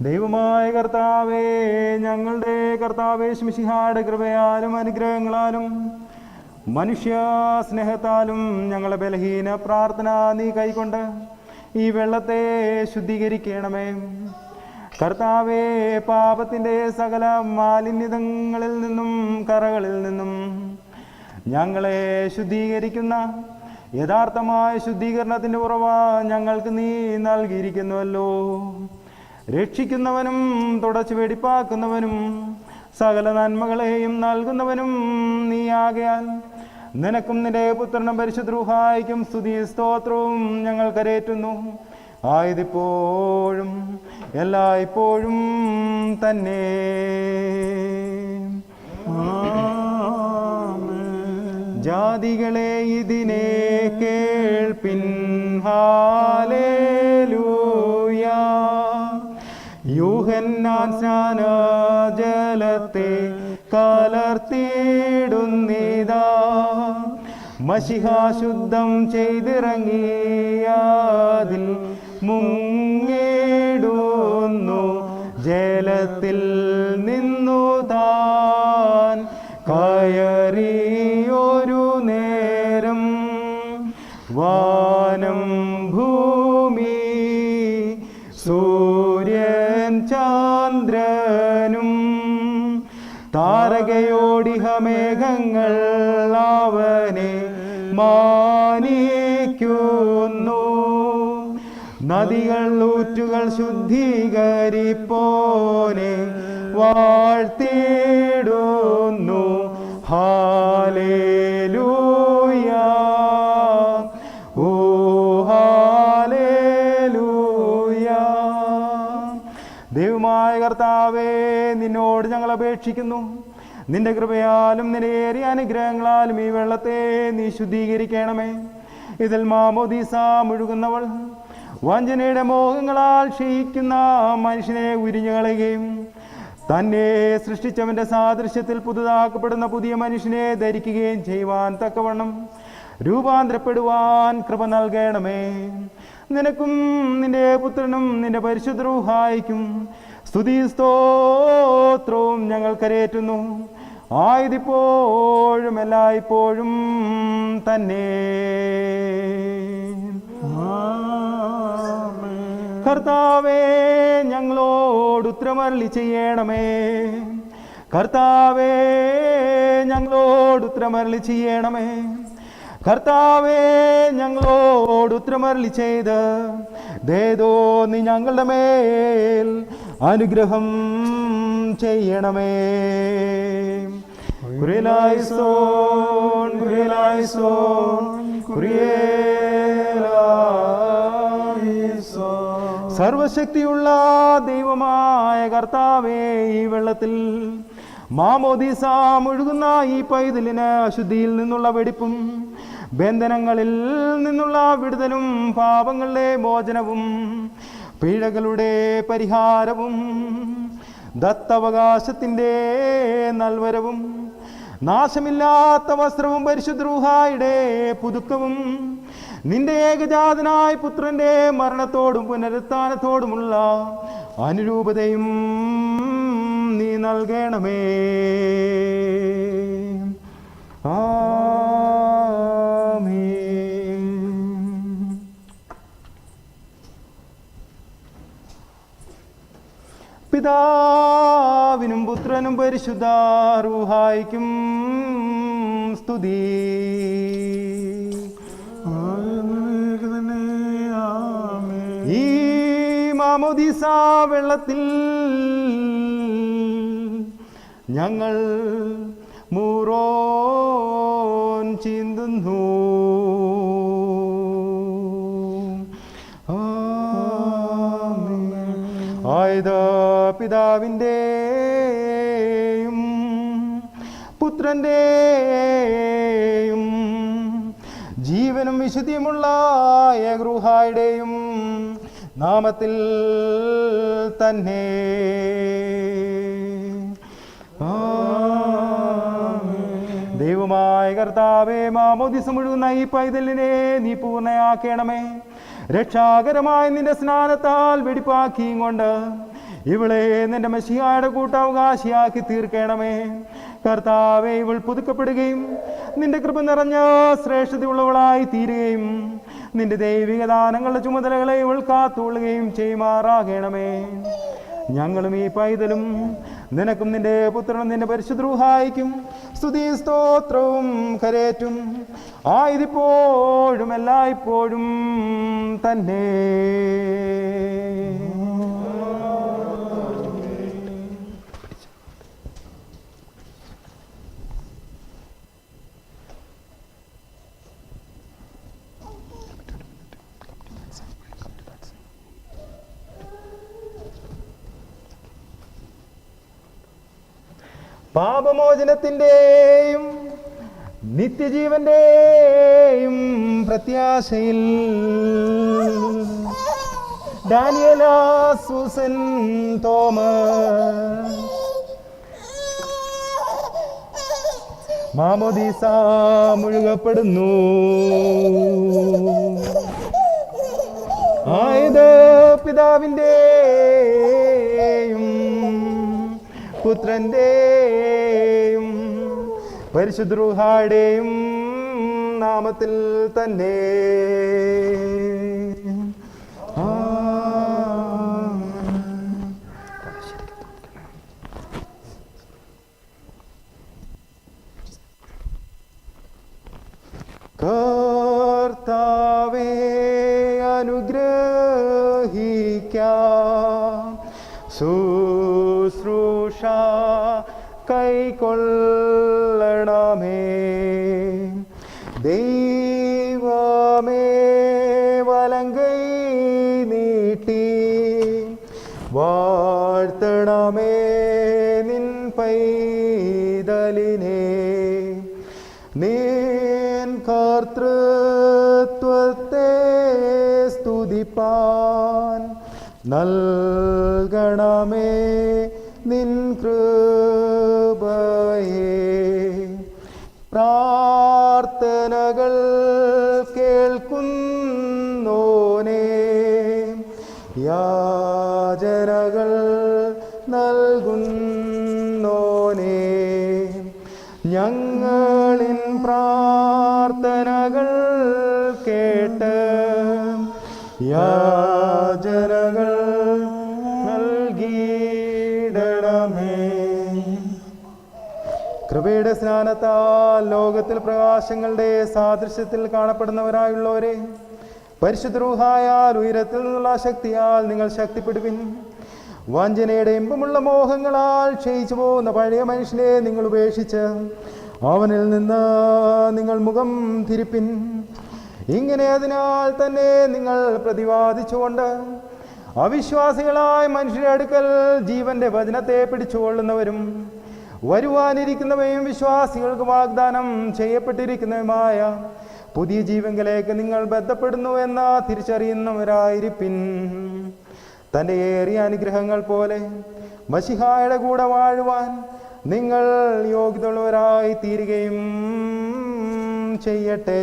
ദൈവമായ കർത്താവേ, ഞങ്ങളുടെ കർത്താവേ മിശിഹായുടെ കൃപയാലും അനുഗ്രഹങ്ങളാലും മനുഷ്യ സ്നേഹത്താലും ഞങ്ങളെ ബലഹീന പ്രാർത്ഥന നീ കൈക്കൊണ്ട് ഈ വെള്ളത്തെ ശുദ്ധീകരിക്കണമേ. കർത്താവേ, പാപത്തിൻ്റെ സകല മാലിന്യതങ്ങളിൽ നിന്നും കറകളിൽ നിന്നും ഞങ്ങളെ ശുദ്ധീകരിക്കുന്ന യഥാർത്ഥമായ ശുദ്ധീകരണത്തിൻ്റെ ഉറവ ഞങ്ങൾക്ക് നീ നൽകിയിരിക്കുന്നുവല്ലോ. രക്ഷിക്കുന്നവനും തുടച്ചു വെടിപ്പാക്കുന്നവനും സകല നന്മകളെയും നൽകുന്നവനും നീയാകയാൽ നിനക്കും നിന്റെ പുത്രനും പരിശുദ്ധ റൂഹായിക്കും സ്തുതി സ്തോത്രവും ഞങ്ങൾ കരേറ്റുന്നു. ആയതിപ്പോഴും എല്ലായ്പ്പോഴും തന്നെ. ജാതികളെ ഇതിനെ കേൾപ്പിൻ, ഹല്ലേലൂയ. യൂഹന്നാൻ സ്നാനജലത്തെ കലർത്തിയിടുന്നിതാ, മശിഹാ ശുദ്ധം ചെയ്തിറങ്ങിയതിൽ മുങ്ങിടുന്നു. ജലത്തിൽ നിന്നു താൻ കയറിയൊരു നേരം വാനം ഭൂമി സൂര്യൻ ചന്ദ്രനും താരകയോടിഹ മേഘങ്ങൾ അവനെ മാനിക്കുന്നു. നദികൾ ഊറ്റുകൾ ശുദ്ധീകരിപ്പോനെ വാഴ്ത്തിടുന്നു. ഹല്ലേലൂയ, ഓ ഹല്ലേലൂയ. ദൈവമായ കർത്താവേ, നിന്നോട് ഞങ്ങൾ അപേക്ഷിക്കുന്നു. നിന്റെ കൃപയാലും നിന്റെ ഏറിയ അനുഗ്രഹങ്ങളാലും ഈ വെള്ളത്തെ നീ ശുദ്ധീകരിക്കണമേ. ഇതിൽ മാമോദീസ മുഴുകുന്നവൾ വഞ്ചനയുടെ മോഹങ്ങളാൽ ക്ഷയിക്കുന്ന മനുഷ്യനെ ഉരിഞ്ഞു കളയുകയും തന്നെ സൃഷ്ടിച്ചവന്റെ സാദൃശ്യത്തിൽ പുതുതാക്കപ്പെടുന്ന പുതിയ മനുഷ്യനെ ധരിക്കുകയും ചെയ്യുവാൻ തക്കവണ്ണം രൂപാന്തരപ്പെടുവാൻ കൃപ നൽകണമേ. നിനക്കും നിന്റെ പുത്രനും നിന്റെ പരിശുദ്ധ റൂഹായിക്കും സ്തുതി സ്തോത്രവും ഞങ്ങൾ കരേറ്റുന്നു. ആയതിപ്പോഴും എല്ലായ്പ്പോഴും തന്നെ. കർത്താവേ, ഞങ്ങളോട് ഉത്തരമരുളി ചെയ്യണമേ. കർത്താവേ ഞങ്ങളോട് ഉത്തരമരുളി ചെയ്യണമേ. കർത്താവേ ഞങ്ങളോട് ഉത്തരമരുളി ചെയ്ത് ദേദോ നീ ഞങ്ങളുടെ മേൽ അനുഗ്രഹം ചെയ്യണമേ. കുരിയലായിസോൻ കുരിയലായിസോൻ കുരിയലായിസോൻ. സർവശക്തിയുള്ള ദൈവമായ കർത്താവേ, ഈ വെള്ളത്തിൽ മാമോദീസ മുഴുകുന്ന ഈ പൈതലിന് അശുദ്ധിയിൽ നിന്നുള്ള വെടിപ്പും ബന്ധനങ്ങളിൽ നിന്നുള്ള വിടുതലും പാപങ്ങളുടെ മോചനവും പിഴകളുടെ പരിഹാരവും ദത്തവകാശത്തിൻ്റെ നൽവരവും നാശമില്ലാത്ത വസ്ത്രവും പരിശുദ്ധ റൂഹായുടെ പുതുക്കവും നിന്റെ ഏകജാതനായ പുത്രന്റെ മരണത്തോടും പുനരുത്ഥാനത്തോടുമുള്ള അനുരൂപതയും നീ നൽകണമേ. ആമേൻ. പിതാവിനും പുത്രനും പരിശുദ്ധ റൂഹായിക്കും സ്തുതി. ഈ മാമോദീസ വെള്ളത്തിൽ ഞങ്ങൾ മൂറോൻ ചിന്തുന്നു. ആയത് പിതാവിൻ്റെയും പുത്രൻ്റെയും ജീവനും വിശുദ്ധിയുമുള്ള ഏകറൂഹായുടെയും നാമത്തിൽ തന്നെ. ദൈവമായ കർത്താവേ, മാമോദീസ മുഴുകുന്ന ഈ പൈതലിനെ നീ പൂർണ്ണയാക്കണമേ. രക്ഷാകരമായ നിന്റെ സ്നാനത്താൽ വെടിപ്പാക്കിയും കൊണ്ട് ഇവളെ നിന്റെ മെസ്സിഹായുടെ കൂട്ടവകാശിയാക്കി തീർക്കണമേ. കർത്താവേ, ഇവൾ പുതുക്കപ്പെടുകയും നിന്റെ കൃപ നിറഞ്ഞ ശ്രേഷ്ഠതയുള്ളവളായി തീരുകയും നിന്റെ ദൈവിക ദാനങ്ങളുടെ ചുമതലകളെ ഇവൾ കാത്തുകൊള്ളുകയും ചെയ്യുമാറാകണമേ. ഞങ്ങളും ഈ പൈതലും നിനക്കും നിന്റെ പുത്രനും നിന്റെ പരിശുദ്ധ റൂഹായിക്കും സ്തുതി സ്തോത്രവും കരേറ്റും ആയതിപ്പോഴും എല്ലായ്പ്പോഴും തന്നെ. പാപമോചനത്തിൻ്റെയും നിത്യജീവന്റെയും പ്രത്യാശയിൽ ഡാനിയേല, സൂസൻ, തോമസ് മാമോദീസ മുഴുകപ്പെടുന്നു. ആയത് പിതാവിൻ്റെയും പുത്രൻ്റെയും പരിശുദ്ധ റൂഹായുടെയും നാമത്തിൽ തന്നെ. കർത്താവേ, അനുഗ്രഹിക്കാം ശുശ്രൂഷ കൈക്കൊള്ളണമേ. ദൈവമേ, വലങ്കൈ നീട്ടി വാഴ്ത്തണമേ നിൻ പൈതലിനെ. നിൻ കർത്തൃത്വത്തെ സ്തുതിപ്പാൻ നൽകണമേ നിൻ കൃപയെ. പ്രാർത്ഥനകൾ കേൾക്കുന്നോനേ, യാചനകൾ നൽകുന്നോനേ, ഞങ്ങളിൻ പ്രാർത്ഥനകൾ കേട്ട് യാചനകൾ നൽകിയിടണമേ. കൃപയുടെ സ്നാനത്താൽ ലോകത്തിൽ പ്രകാശങ്ങളുടെ സാദൃശ്യത്തിൽ കാണപ്പെടുന്നവരായുള്ളവരെ, പരിശുദ്ധ റൂഹായാൽ ഉയരത്തിൽ നിന്നുള്ള ശക്തിയാൽ നിങ്ങൾ ശക്തിപ്പെടുവിൻ. വഞ്ചനയുടെ ഇമ്പമുള്ള മോഹങ്ങളാൽ ക്ഷയിച്ചു പോകുന്ന പഴയ മനുഷ്യനെ നിങ്ങൾ ഉപേക്ഷിച്ച് അവനിൽ നിന്ന് നിങ്ങൾ മുഖം തിരിപ്പിൻ. ഇങ്ങനെ അതിനാൽ തന്നെ നിങ്ങൾ പ്രതിവാദിച്ചുകൊണ്ട് അവിശ്വാസികളായ മനുഷ്യരുടെ അടുക്കൽ ജീവന്റെ വചനത്തെ പിടിച്ചുകൊള്ളുന്നവരും വരുവാനിരിക്കുന്നവയും വിശ്വാസികൾക്ക് വാഗ്ദാനം ചെയ്യപ്പെട്ടിരിക്കുന്നതുമായ പുതിയ ജീവങ്കിലേക്ക് നിങ്ങൾ ബന്ധപ്പെടുന്നു എന്ന് തിരിച്ചറിയുന്നവരായിരിപ്പിൻ. തൻ്റെ ഏറിയ അനുഗ്രഹങ്ങൾ പോലെ മശിഹായുടെ കൂടെ വാഴുവാൻ നിങ്ങൾ യോഗ്യതയുള്ളവരായി തീരുകയും ചെയ്യട്ടെ.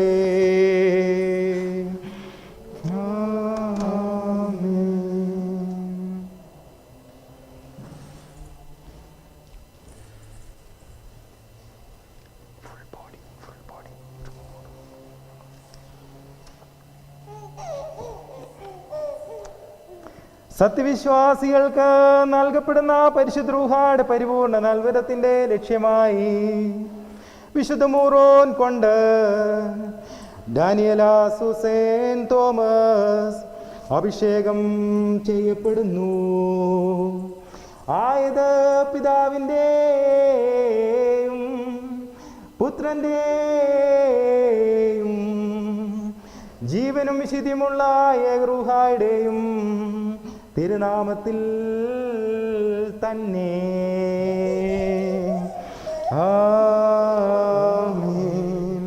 സത്യവിശ്വാസികൾക്ക് നൽകപ്പെടുന്ന പരിശുദ്ധ റൂഹായുടെ പരിപൂർണ നൽവരത്തിൻ്റെ ലക്ഷ്യമായി വിശുദ്ധ മൂറോൻ കൊണ്ട് ഡാനിയല സുസേൻ തോമസ് അഭിഷേകം ചെയ്യപ്പെടുന്നു. ആയത് പിതാവിൻ്റെയും പുത്രൻ്റെയും ജീവനും വിശുദ്ധിയുമുള്ള ഏകറൂഹായുടെയും തിരുനാമത്തിൽ തന്നെ. ആമേൻ.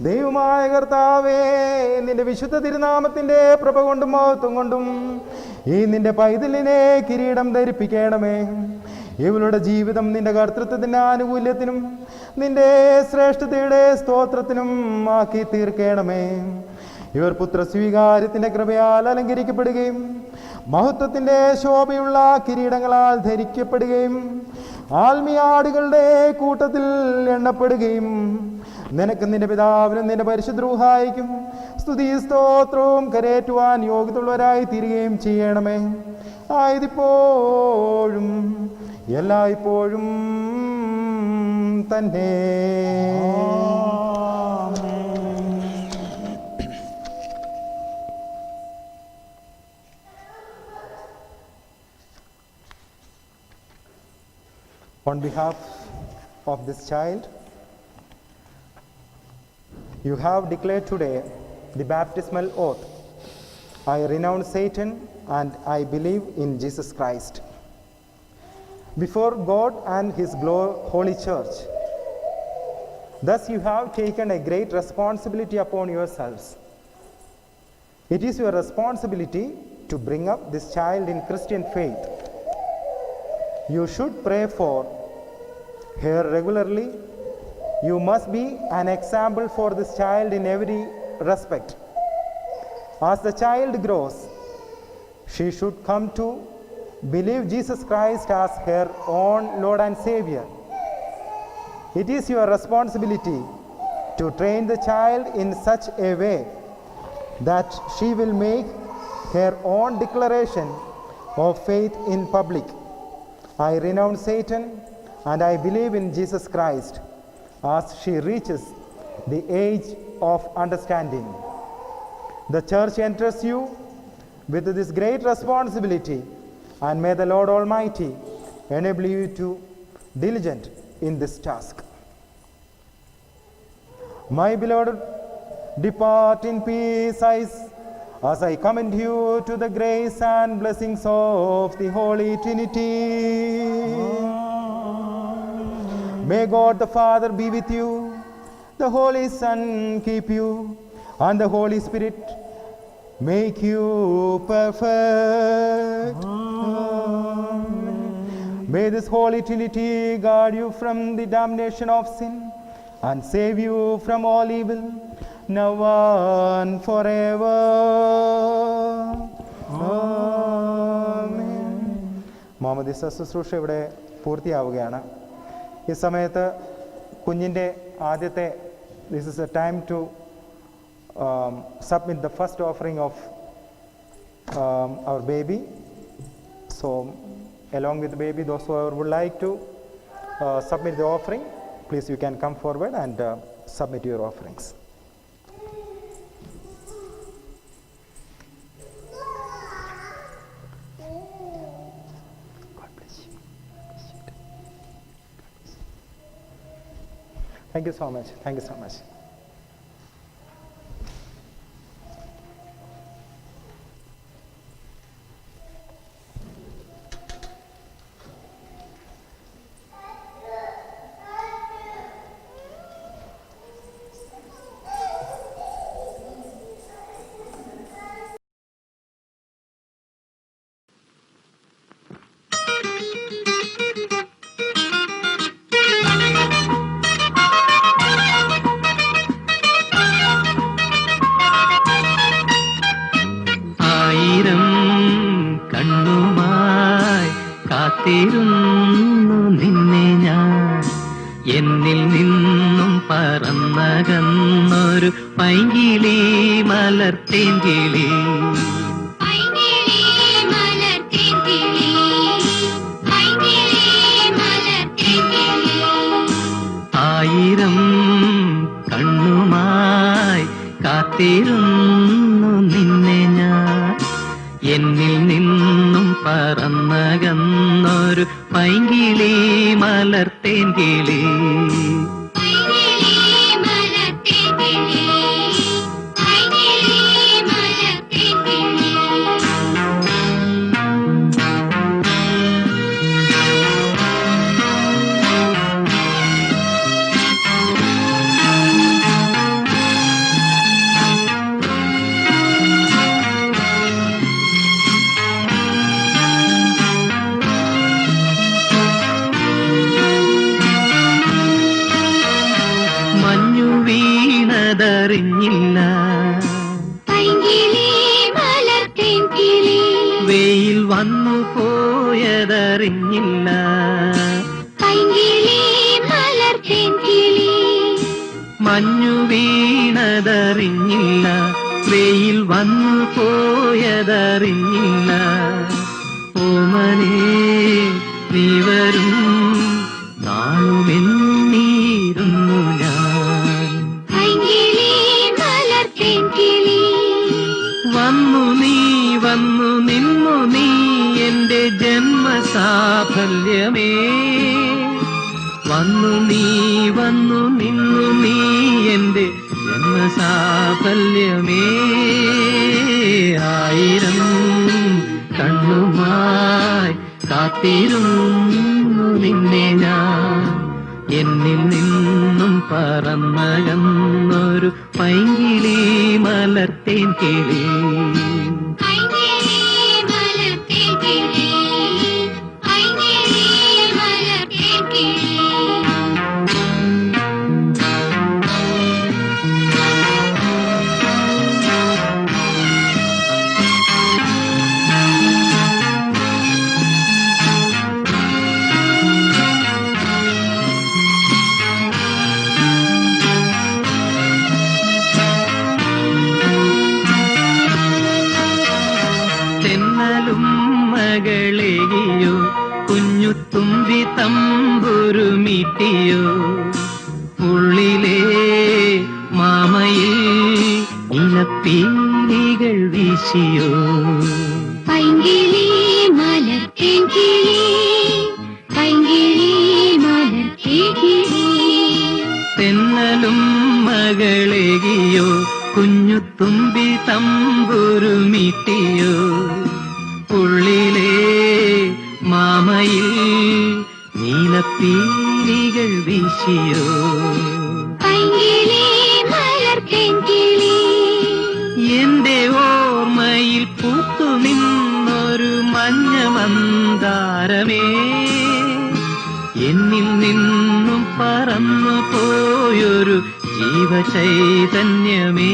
ദൈവമായ കർത്താവേ, നിന്റെ വിശുദ്ധ തിരുനാമത്തിൻ്റെ പ്രഭ കൊണ്ടും മഹത്വം കൊണ്ടും ഈ നിന്റെ പൈതലിനെ കിരീടം ധരിപ്പിക്കണമേ. ഇവളുടെ ജീവിതം നിന്റെ കർത്തൃത്വത്തിൻ്റെ ആനുകൂല്യത്തിനും നിന്റെ ശ്രേഷ്ഠതയുടെ സ്തോത്രത്തിനും ആക്കി തീർക്കണമേ. ഇവർ പുത്രസ്വീകാര്യത്തിൻ്റെ കൃപയാൽ അലങ്കരിക്കപ്പെടുകയും മഹത്വത്തിൻ്റെ ശോഭയുള്ള കിരീടങ്ങളാൽ ധരിക്കപ്പെടുകയും ആത്മീയാടുകളുടെ കൂട്ടത്തിൽ എണ്ണപ്പെടുകയും നിനക്ക് നിന്റെ പിതാവിനും നിന്റെ പരിശുദ്ധ റൂഹായിക്കും സ്തുതി സ്തോത്രവും കരേറ്റുവാൻ യോഗ്യതയുള്ളവരായി തീരുകയും ചെയ്യണമേ. ആയതിപ്പോഴും എല്ലായ്പ്പോഴും തന്നെ. On behalf of this child, you have declared today the baptismal oath. I renounce Satan and I believe in Jesus Christ. Before God and His holy church, thus you have taken a great responsibility upon yourselves. It is your responsibility to bring up this child in Christian faith. You should pray for her regularly. You must be an example for this child in every respect. As the child grows, she should come to believe Jesus Christ as her own Lord and Savior. It is your responsibility to train the child in such a way that she will make her own declaration of faith in public. I renounce Satan and I believe in Jesus Christ as she reaches the age of understanding. The church entrusts you with this great responsibility, and may the Lord Almighty enable you to diligent in this task. My beloved, depart in peace as I commend you to the grace and blessings of the Holy Trinity. May God the Father be with you, the Holy Son keep you, and the Holy Spirit make you perfect. Amen. May this Holy Trinity guard you from the damnation of sin and save you from all evil, now and forever. Amen. മാമോദീസ ശുശ്രൂഷ ഇവിടെ പൂർത്തിയാവുകയാണ്. ഈ സമയത്ത് കുഞ്ഞിൻ്റെ ആദ്യത്തെ this is a time to submit the first offering of our baby. So along with the baby, those who would like to submit the offering, Please, you can come forward and submit your offerings. God bless you. Thank you so much. Thank you so much. കാത്തിരുന്നു നിന്നെ ഞാൻ, എന്നിൽ നിന്നും പറന്നകന്നൊരു പൈങ്കിളി മലർത്തേങ്കിളി. ആയിരം കണ്ണുമായി കാത്തിരുന്നു നിന്നെ ഞാൻ, എന്നിൽ നിന്നും പറന്നകന്നൊരു പൈങ്കിളി മലർത്തേങ്കിളി. അറിഞ്ഞില്ല വെയിൽ വന്നു പോയതറിഞ്ഞില്ല, മഞ്ഞു വീണതറിഞ്ഞില്ല, വെയിൽ വന്നു പോയതറിഞ്ഞില്ല. ഓമനേ നീ വരും നാളുമെന്നീരുന്നു ഞാൻ, വന്നു നിന്നു നീ എന്റെ ജന്മസാഫല്യമേ. വന്നു നിന്നു നീ എന്റെ ജന്മസാഫല്യമേ. ആയിരം കണ്ണുമായി കാത്തിരുന്നു നിന്നെ ഞാൻ, എന്നിൽ നിന്നും പറന്നകന്നൊരു പൈങ്കിളി മലർത്തേങ്കിളി. മകളെയോ കുഞ്ഞു തുമ്പി തമ്പുരുമീട്ടിയോ, ഉള്ളിലെ മാമയിൽ ഇലപ്പീലികൾ വീശിയോ. പൈങ്കിളി മലർത്തേങ്കിളി, പൈങ്കിളി മലർത്തേങ്കിളി. തെന്നലും മകളെയോ കുഞ്ഞു തുമ്പി തമ്പുരുമീട്ടിയോ, ഉള്ളിലെ മാമയിൽ നീലപ്പീലികൾ വീശിയോ. പൈങ്കിളി മലർത്തേങ്കിളി. എന്റെ ഓർമ്മയിൽ പൂത്തു നിന്നൊരു മഞ്ഞ മന്ദാരമേ, എന്നിൽ നിന്നും പറന്നു പോയൊരു ജീവചൈതന്യമേ.